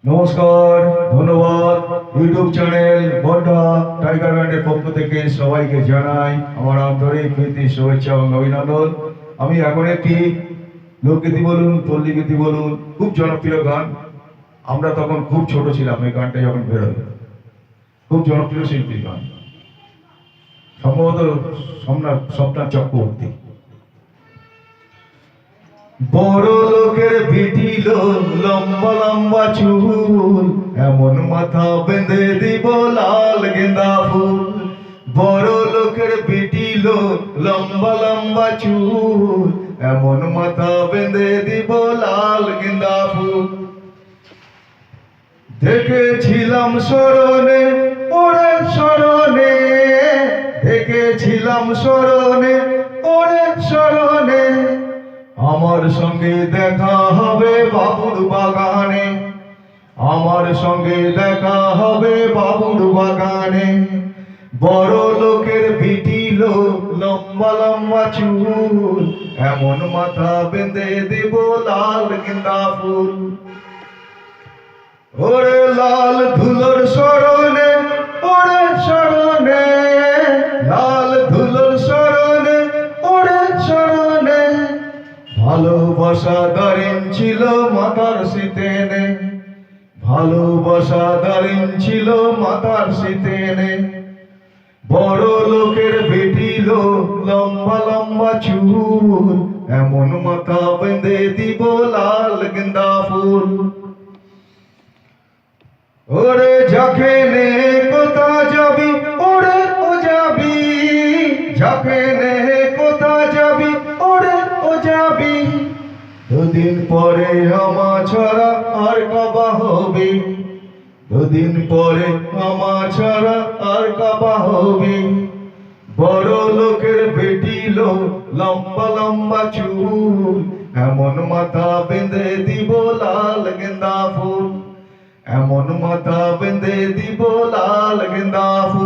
নমস্কার, ধন্যবাদ। YouTube channel বড্ডা tiger ব্যান্ডের পক্ষ থেকে সবাইকে জানাই আমার আন্তরিক প্রীতি, শুভেচ্ছা এবং অভিনন্দন। আমি এখন একটি লোকগীতি বলুন, পল্লীগীতি বলুন, খুব জনপ্রিয় গান। আমরা তখন খুব ছোট ছিলাম, এই গানটা যখন বেরোয়, খুব জনপ্রিয় শিল্পীর গান, সম্ভবত স্বপ্না চক্রবর্তী। বড় লোকের বিটিল লম্বা লম্বা চুল, এমন মাথা বেঁধে দিব লাল গেঁদা ফুল। বড় লোকের বিটিল লম্বা লম্বা চুল, এমন মাথা বেঁধে দিব লাল গেঁদা ফুল। দেখেছিলাম স্মরণে ওরে স্মরণে, দেখেছিলাম স্মরণে ওরে স্মরণে, আমার সঙ্গে দেখা হবে বাবুর বাগানে, আমার সঙ্গে দেখা হবে বাবুর বাগানে। বড় লোকের বিটিল লম্বা লম্বা চুল, এমন মাথা বেঁধে দেব লাল গেঁদা ফুল। ওরে লাল ধুলোর স্মরণে ওরে স্মরণে, লাল ধুলোর স্মরণে ওরে স্মরণে, ভালোবাসা দারিন ছিল মাতার শীতেনে, ভালোবাসা দারিন ছিল মাতার শীতেনে। বড় লোকের বেটিল লম্বা লম্বা চুল, এমন মাথা বেঁধে দিব লাল গেঁদা ফুল। ওরে যেখানে কোথা যাবি ওরে ও যাবি, যেখানে কোথা যাবি ওরে ও যাবি, দুদিন পরে আমা ছাড়া আর কাবা হবে, দুদিন পরে আমা ছাড়া আর কাবা হবে। বড় লোকের বেটিল লম্বা লম্বা চুল, এমন মাথা বেঁধে দিব লাল গেঁদা ফুল, এমন মাথা বেঁধে দিব লাল গেঁদা ফুল।